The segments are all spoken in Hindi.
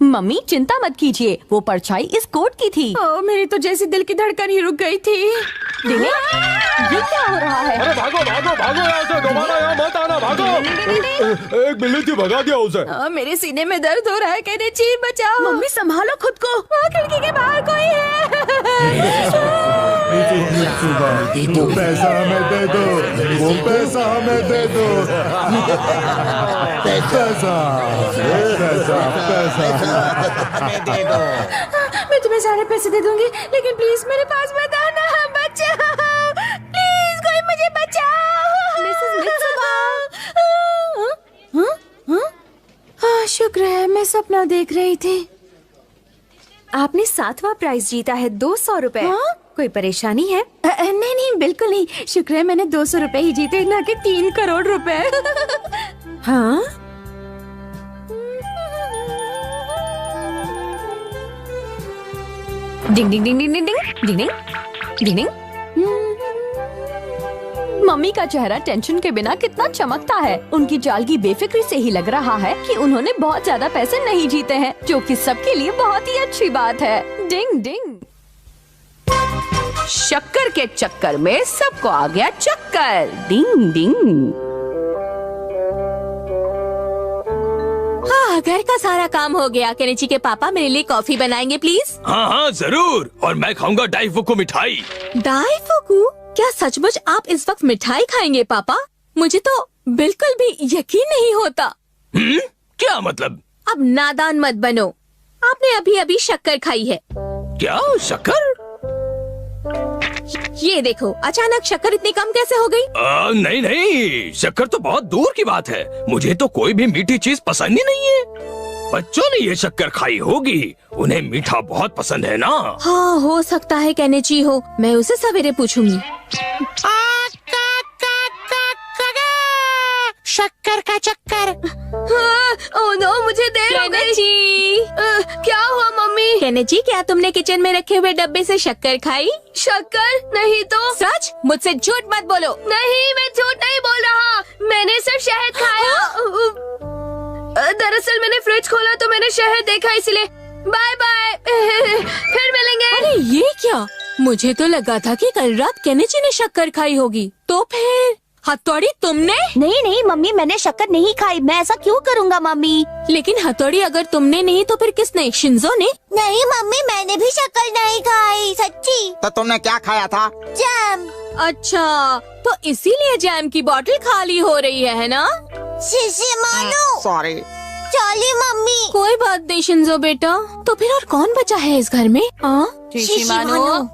मम्मी चिंता मत कीजिए, वो परछाई इस कोट की थी। ओ, मेरी तो जैसे दिल की धड़कन ही रुक गई थी। ये क्या हो रहा है? अरे भागो भागो भागो यहाँ से, दोबारा यहाँ मत आना, भागो। एक बिल्ली थी, भगा दिया उसे। मेरे सीने में दर्द हो रहा है, केनिची बचाओ। मम्मी संभालो खुद को। खिड़की के बाहर कोई है। वो पैसा हमें दे दो, वो पैसा हमें दे दो। पैसा दे दो। मैं तुम्हें सारे पैसे दे दूंगी, लेकिन प्लीज मेरे पास मत आना। बचाओ प्लीज, कोई मुझे बचाओ। हाँ, शुक्र है, मैं सपना देख रही थी। आपने 7वां प्राइज जीता है, 200 रुपए। कोई परेशानी है? नहीं नहीं, बिल्कुल नहीं। शुक्र है मैंने 200 रुपए ही जीते, ना कि 3 करोड़ रुपए। हाँ, डिंग डिंग डिंग डिंग डिंग डिंग डिंग डिंग डिंग। मम्मी का चेहरा टेंशन के बिना कितना चमकता है। उनकी जालगी बेफिक्री से ही लग रहा है कि उन्होंने बहुत ज्यादा पैसे नहीं जीते हैं, जो कि सबके लिए बहुत ही अच्छी बात है। डिंग डिंग। शक्कर के चक्कर में सबको आ गया चक्कर। डिंग डिंग। हाँ, घर का सारा काम हो गया। केनिची के पापा मेरे लिए कॉफी बनाएंगे प्लीज? हाँ हाँ जरूर, और मैं खाऊंगा डाइफुकु मिठाई। डाइफुकु? क्या सचमुच आप इस वक्त मिठाई खाएंगे पापा? मुझे तो बिल्कुल भी यकीन नहीं होता। क्या मतलब? अब नादान मत बनो, आपने अभी अभी शक्कर खाई है। क्या शक्कर? ये देखो, अचानक शक्कर इतनी कम कैसे हो गई? नहीं नहीं, शक्कर तो बहुत दूर की बात है। मुझे तो कोई भी मीठी चीज पसंद ही नहीं है। बच्चों ने ये शक्कर खाई होगी, उन्हें मीठा बहुत पसंद है ना। हाँ, हो सकता है केनिची हो, मैं उसे सवेरे पूछूंगी। शक्कर का चक्कर। ओह नो, मुझे देर हो गई। क्या हुआ मम्मी? केनिची, क्या तुमने किचन में रखे हुए डब्बे से शक्कर खाई? शक्कर? नहीं तो। सच? मुझसे झूठ मत बोलो। नहीं, मैं झूठ नहीं बोल रहा, मैंने सिर्फ शहद खाया। दरअसल मैंने फ्रिज खोला तो मैंने शहद देखा, इसलिए। Bye bye. फिर मिलेंगे। अरे ये क्या? मुझे तो लगा था कि कल रात केनिची ने शक्कर खाई होगी। तो फिर हथौड़ी तुमने? नहीं नहीं मम्मी, मैंने शक्कर नहीं खाई। मैं ऐसा क्यों करूँगा मम्मी? लेकिन हथौड़ी अगर तुमने नहीं तो फिर किसने? शिंजो ने? नहीं मम्मी, मैंने भी शक्कर नहीं खाई, सच्ची। तो तुमने क्या खाया था? जैम। अच्छा, तो इसीलिए जैम की बोतल खाली हो रही है ना? शिशी मानो। सॉरी। चली मम्मी। कोई बात नहीं शिंजो बेटा। तो फिर और कौन बचा है इस घर में? शिशी मानो।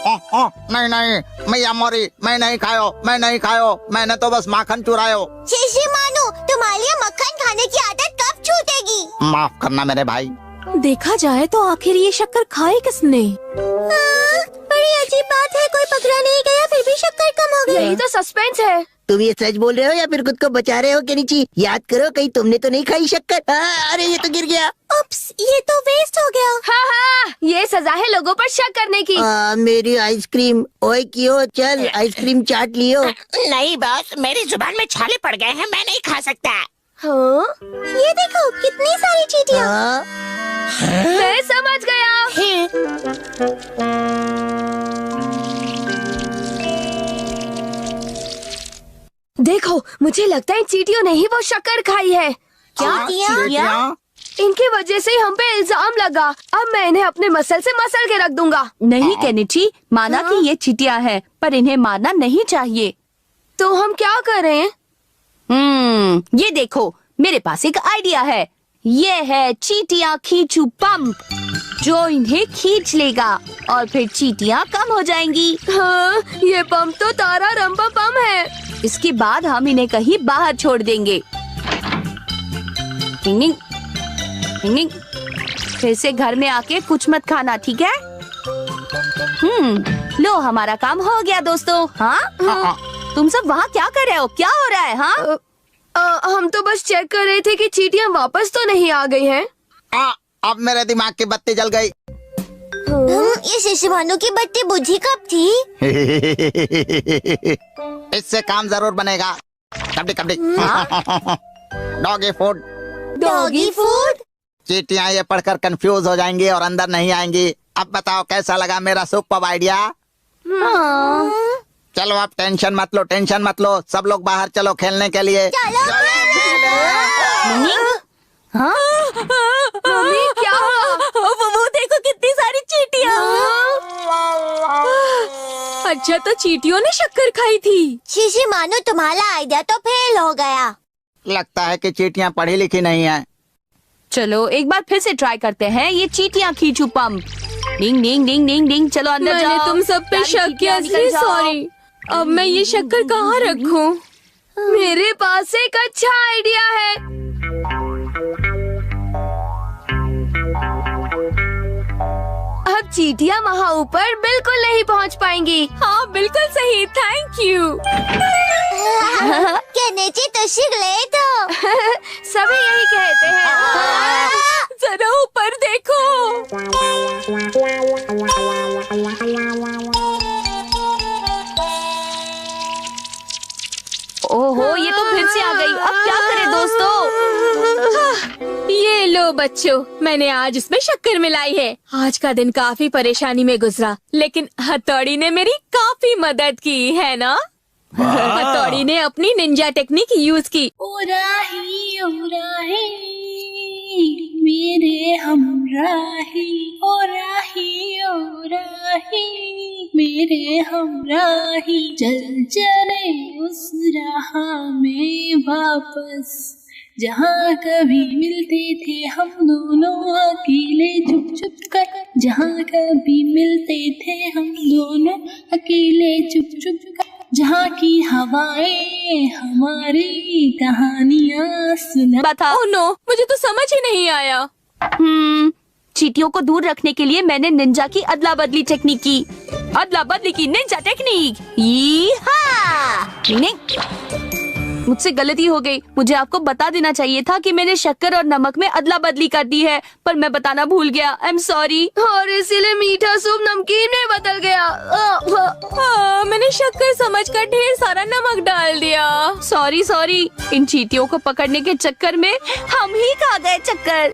नहीं नहीं, मैं मरी, मैं नहीं खायो, मैं नहीं खायो, मैंने तो बस माखन चुरायो। शिशी मानो, तुम्हारे लिए मक्खन खाने की आदत कब छूटेगी? माफ करना मेरे भाई। देखा जाए तो आखिर ये शक्कर खाई किसने? बड़ी अजीब बात है, कोई पकड़ा नहीं गया, फिर भी शक्कर कम हो गई। यही तो सस्पेंस है। तुम ये सच बोल रहे हो या फिर खुद को बचा रहे हो केनिची? याद करो, कहीं तुमने तो नहीं खाई शक्कर? अरे ये तो गिर गया। उप्स, ये तो वेस्ट हो गया। हाँ हाँ, ये सजा है लोगों पर शक करने की। मेरी आइसक्रीम। ओए क्यों, चल आइसक्रीम चाट लियो। नहीं बॉस, मेरी जुबान में छाले पड़ गए हैं, मैं नहीं खा सकता। हाँ? ये देखो कितनी सारी चीटियाँ। मैं समझ गया। देखो, मुझे लगता है चीटियों ने ही वो शक्कर खाई है। क्या? इनकी वजह से हम पे इल्जाम लगा। अब मैं इन्हें अपने मसल से मसल के रख दूंगा। नहीं केनिची, माना कि ये चीटियां हैं, पर इन्हें मारना नहीं चाहिए। तो हम क्या करें? ये देखो, मेरे पास एक आइडिया है। ये है चीटियां खींचू पंप, जो इन्हें खींच लेगा और फिर चीटियां कम हो जाएंगी। हाँ, ये पंप तो तारा रंपा पंप है। इसके बाद हम इन्हें कहीं बाहर छोड़ देंगे। टिंग टिंग, फिर से घर में आके कुछ मत खाना, ठीक है? लो, हमारा काम हो गया दोस्तों। हाँ? तुम सब वहाँ क्या कर रहे हो? क्या हो रहा है? हाँ? हम तो बस चेक कर रहे थे कि चीटियां वापस तो नहीं आ गई हैं। अब मेरे दिमाग की बत्ती जल गई। ये शिशी मानो की बत्ती बुझी कब थी? इससे काम जरूर बनेगा। Kabaddi kabaddi. Doggy food. Doggy food? चींटियां ये पढ़कर कंफ्यूज हो जाएंगी और अंदर नहीं आएंगी। अब बताओ कैसा लगा मेरा सुपर आइडिया? चलो अब टेंशन मत लो, टेंशन मत लो, सब लोग बाहर चलो खेलने के लिए। मम्मी क्या हुआ? वो देखो कितनी सारी चींटियां। अच्छा तो चींटियों ने शक्कर खाई थी। शीशी मानो तुम्हारा आइडिया तो फेल हो गया। लगता है कि चींटियां पढ़ी लिखी नहीं है। चलो एक बार फिर से ट्राई करते हैं। ये चींटियां खींचू पंप। डिंग डिंग डिंग डिंग डिंग। चलो अंदर जाओ। मैंने तुम सब पे शक किया, सॉरी। अब मैं ये शक्कर कहाँ रखूं? मेरे पास एक अच्छा आइडिया है। अब चींटियां वहाँ ऊपर बिल्कुल नहीं पहुँच पाएंगी। हाँ बिल्कुल सही, थैंक यू। केनेची तो शिगले तो सभी यही कहते हैं। जरा ऊपर देखो। ओहो ये तो फिर से आ गई। अब क्या करें दोस्तों? ये लो बच्चों, मैंने आज इसमें शक्कर मिलाई है। आज का दिन काफी परेशानी में गुजरा, लेकिन हथौड़ी ने मेरी काफी मदद की है ना। हथौड़ी ने अपनी निंजा टेक्निक यूज की। ओराही मेरे हमराही, ओराही ओराही मेरे हमराही, चल चले उस राह में वापस जहाँ कभी मिलते थे हम दोनों अकेले चुप चुप कर, जहाँ कभी मिलते थे हम दोनों अकेले चुप चुप कर, जहाँ की हवाएं हमारी कहानियाँ सुना। बता। ओह नो, मुझे तो समझ ही नहीं आया। चींटियों को दूर रखने के लिए मैंने निंजा की अदला बदली टेक्निक की। अदला बदली की निंजा टेक्निक। मुझसे गलती हो गई। मुझे आपको बता देना चाहिए था कि मैंने शक्कर और नमक में अदला बदली कर दी है, पर मैं बताना भूल गया। I am sorry. और इसीलिए मीठा सूप नमकीन में बदल गया। मैंने शक्कर समझकर ढेर सारा नमक डाल दिया। Sorry sorry. इन चींटियों को पकड़ने के चक्कर में हम ही खा गए चक्कर।